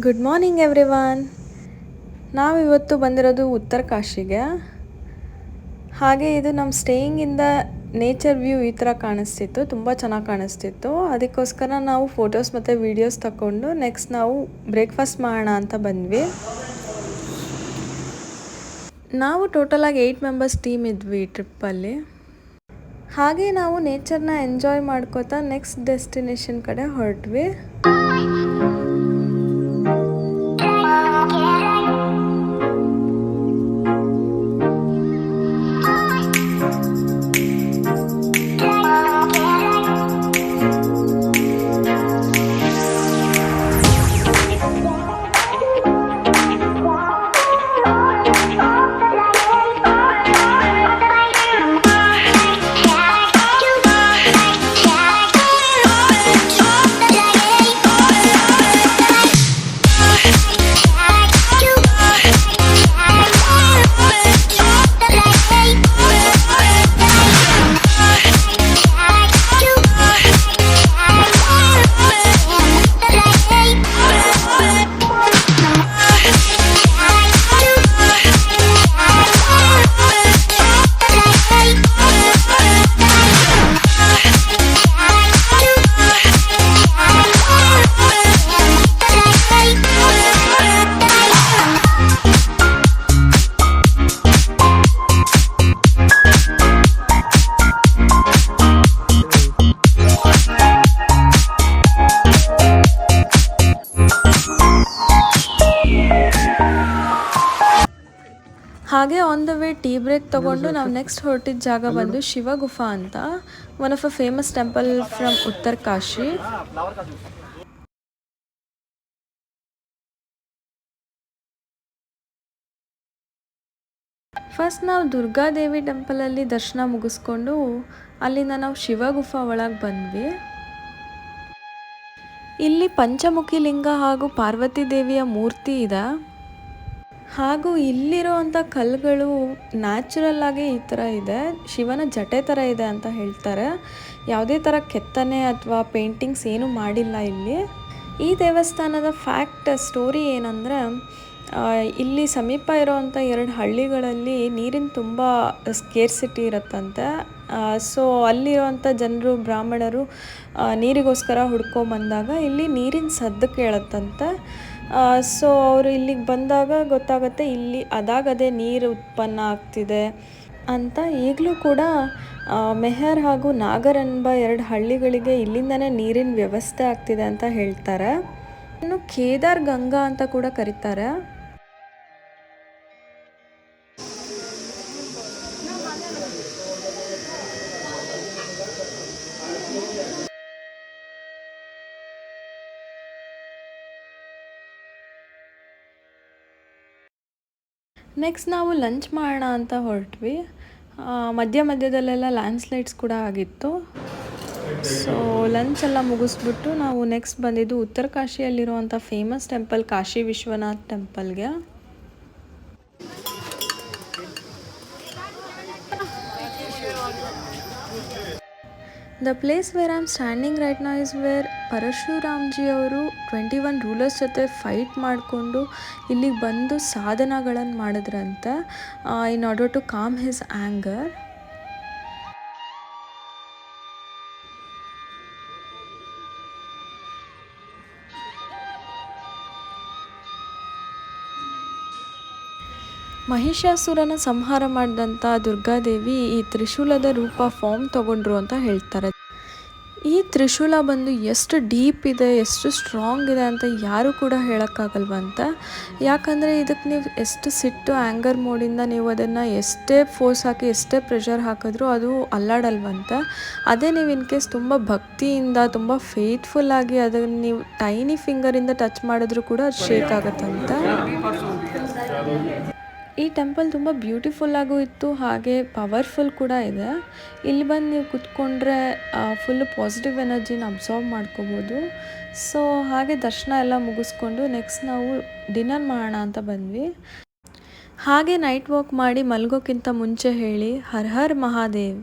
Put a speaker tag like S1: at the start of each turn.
S1: Good morning everyone. ನಾವಿವತ್ತು ಬಂದಿರೋದು ಉತ್ತರ ಕಾಶಿಗೆ. ಹಾಗೆ ಇದು ನಮ್ಮ ಸ್ಟೇಯಿಂಗಿಂದ ನೇಚರ್ ವ್ಯೂ ಈ ಥರ ಕಾಣಿಸ್ತಿತ್ತು, ತುಂಬ ಚೆನ್ನಾಗಿ ಕಾಣಿಸ್ತಿತ್ತು. ಅದಕ್ಕೋಸ್ಕರ ನಾವು ಫೋಟೋಸ್ ಮತ್ತು ವೀಡಿಯೋಸ್ ತಗೊಂಡು ನೆಕ್ಸ್ಟ್ ನಾವು ಬ್ರೇಕ್ಫಾಸ್ಟ್ ಮಾಡೋಣ ಅಂತ ಬಂದ್ವಿ. ನಾವು ಟೋಟಲಾಗಿ 8 ಮೆಂಬರ್ಸ್ ಟೀಮ್ ಇದ್ವಿ ಈ ಟ್ರಿಪ್ಪಲ್ಲಿ. ಹಾಗೆ ನಾವು ನೇಚರ್ನ ಎಂಜಾಯ್ ಮಾಡ್ಕೋತಾ ನೆಕ್ಸ್ಟ್ ಡೆಸ್ಟಿನೇಷನ್ ಕಡೆ ಹೊರಟ್ವಿ. ಹಾಗೆ on the way tea break ತೊಗೊಂಡು ನಾವು ನೆಕ್ಸ್ಟ್ ಹೊರಟಿದ್ದ ಜಾಗ ಬಂದು ಶಿವಗುಫಾ ಅಂತ, one of a famous temple from Uttarkashi. First ನಾವು ದುರ್ಗಾದೇವಿ ಟೆಂಪಲಲ್ಲಿ ದರ್ಶನ ಮುಗಿಸ್ಕೊಂಡು ಅಲ್ಲಿಂದ ನಾವು ಶಿವಗುಫಾ ಒಳಗೆ ಬಂದ್ವಿ. ಇಲ್ಲಿ ಪಂಚಮುಖಿ ಲಿಂಗ ಹಾಗೂ ಪಾರ್ವತಿ ದೇವಿಯ ಮೂರ್ತಿ ಇದೆ. ಹಾಗೂ ಇಲ್ಲಿರೋವಂಥ ಕಲ್ಲುಗಳು ನ್ಯಾಚುರಲ್ ಆಗಿ ಈ ಥರ ಇದೆ, ಶಿವನ ಜಟೆ ಥರ ಇದೆ ಅಂತ ಹೇಳ್ತಾರೆ. ಯಾವುದೇ ಥರ ಕೆತ್ತನೆ ಅಥವಾ ಪೇಂಟಿಂಗ್ಸ್ ಏನೂ ಮಾಡಿಲ್ಲ ಇಲ್ಲಿ. ಈ ದೇವಸ್ಥಾನದ ಸ್ಟೋರಿ ಏನಂದರೆ, ಇಲ್ಲಿ ಸಮೀಪ ಇರೋವಂಥ 2 ಹಳ್ಳಿಗಳಲ್ಲಿ ನೀರಿನ ತುಂಬ ಸ್ಕೇರ್ಸಿಟಿ ಇರುತ್ತಂತೆ. ಸೊ ಅಲ್ಲಿರುವಂಥ ಜನರು, ಬ್ರಾಹ್ಮಣರು ನೀರಿಗೋಸ್ಕರ ಹುಡ್ಕೊಂಬಂದಾಗ ಇಲ್ಲಿ ನೀರಿನ ಸದ್ದು ಕೇಳುತ್ತಂತೆ. ಸೊ ಅವರು ಇಲ್ಲಿಗೆ ಬಂದಾಗ ಗೊತ್ತಾಗುತ್ತೆ ಇಲ್ಲಿ ಅದಾಗದೇ ನೀರು ಉತ್ಪನ್ನ ಆಗ್ತಿದೆ ಅಂತ. ಈಗಲೂ ಕೂಡ ಮೆಹರ್ ಹಾಗೂ ನಾಗರ್ ಎಂಬ 2 ಹಳ್ಳಿಗಳಿಗೆ ಇಲ್ಲಿಂದನೇ ನೀರಿನ ವ್ಯವಸ್ಥೆ ಆಗ್ತಿದೆ ಅಂತ ಹೇಳ್ತಾರೆ. ಇನ್ನು ಕೇದಾರ್ ಗಂಗಾ ಅಂತ ಕೂಡ ಕರೀತಾರೆ. ನೆಕ್ಸ್ಟ್ ನಾವು ಲಂಚ್ ಮಾಡೋಣ ಅಂತ ಹೊರಟ್ವಿ. ಮಧ್ಯದಲ್ಲೆಲ್ಲ ಲ್ಯಾಂಡ್ಸ್ಲೈಡ್ಸ್ ಕೂಡ ಆಗಿತ್ತು. ಸೊ ಲಂಚ್ ಎಲ್ಲ ಮುಗಿಸ್ಬಿಟ್ಟು ನಾವು ನೆಕ್ಸ್ಟ್ ಬಂದಿದ್ದು ಉತ್ತರ ಕಾಶಿಯಲ್ಲಿರುವಂಥ ಫೇಮಸ್ ಟೆಂಪಲ್ ಕಾಶಿ ವಿಶ್ವನಾಥ್ ಟೆಂಪಲ್ಗೆ. The place where I'm standing right now is where ಪರಶುರಾಮ್ಜಿ ಅವರು 21 ರೂಲರ್ಸ್ ಜೊತೆ ಫೈಟ್ ಮಾಡಿಕೊಂಡು ಇಲ್ಲಿಗೆ ಬಂದು ಸಾಧನಗಳನ್ನು ಮಾಡಿದ್ರಂತೆ, in order to calm his anger. ಮಹಿಷಾಸುರನ ಸಂಹಾರ ಮಾಡಿದಂಥ ದುರ್ಗಾದೇವಿ ಈ ತ್ರಿಶೂಲದ ಫಾರ್ಮ್ ತಗೊಂಡ್ರು ಅಂತ ಹೇಳ್ತಾರೆ. ಈ ತ್ರಿಶೂಲ ಬಂದು ಎಷ್ಟು ಡೀಪ್ ಇದೆ, ಎಷ್ಟು ಸ್ಟ್ರಾಂಗ್ ಇದೆ ಅಂತ ಯಾರೂ ಕೂಡ ಹೇಳೋಕ್ಕಾಗಲ್ವಂತೆ. ಯಾಕಂದರೆ ಇದಕ್ಕೆ ನೀವು ಎಷ್ಟು ಸಿಟ್ಟು, ಆ್ಯಂಗರ್ ಮೋಡಿಂದ ನೀವು ಅದನ್ನು ಎಷ್ಟೇ ಫೋರ್ಸ್ ಹಾಕಿ, ಎಷ್ಟೇ ಪ್ರೆಷರ್ ಹಾಕಿದ್ರೂ ಅದು ಅಲ್ಲಾಡಲ್ವಂತೆ. ಅದೇ ನೀವು ಇನ್ ಕೇಸ್ ತುಂಬ ಭಕ್ತಿಯಿಂದ, ತುಂಬ ಫೇತ್ಫುಲ್ಲಾಗಿ ಅದನ್ನು ನೀವು ಟೈನಿ ಫಿಂಗರಿಂದ ಟಚ್ ಮಾಡಿದ್ರೂ ಕೂಡ ಅದು ಶೇಕ್ ಆಗುತ್ತಂತೆ. ಈ ಟೆಂಪಲ್ ತುಂಬ ಬ್ಯೂಟಿಫುಲ್ಲಾಗೂ ಇತ್ತು, ಹಾಗೆ ಪವರ್ಫುಲ್ ಕೂಡ ಇದೆ. ಇಲ್ಲಿ ಬಂದು ನೀವು ಕೂತ್ಕೊಂಡ್ರೆ ಫುಲ್ಲು ಪಾಸಿಟಿವ್ ಎನರ್ಜಿನ ಅಬ್ಸಾರ್ವ್ ಮಾಡ್ಕೋಬೋದು. ಸೊ ಹಾಗೆ ದರ್ಶನ ಎಲ್ಲ ಮುಗಿಸ್ಕೊಂಡು ನೆಕ್ಸ್ಟ್ ನಾವು ಡಿನ್ನರ್ ಮಾಡೋಣ ಅಂತ ಬಂದ್ವಿ. ಹಾಗೆ ನೈಟ್ ವಾಕ್ ಮಾಡಿ ಮಲಗೋಕ್ಕಿಂತ ಮುಂಚೆ ಹೇಳಿ ಹರ್ ಹರ್ ಮಹಾದೇವ್.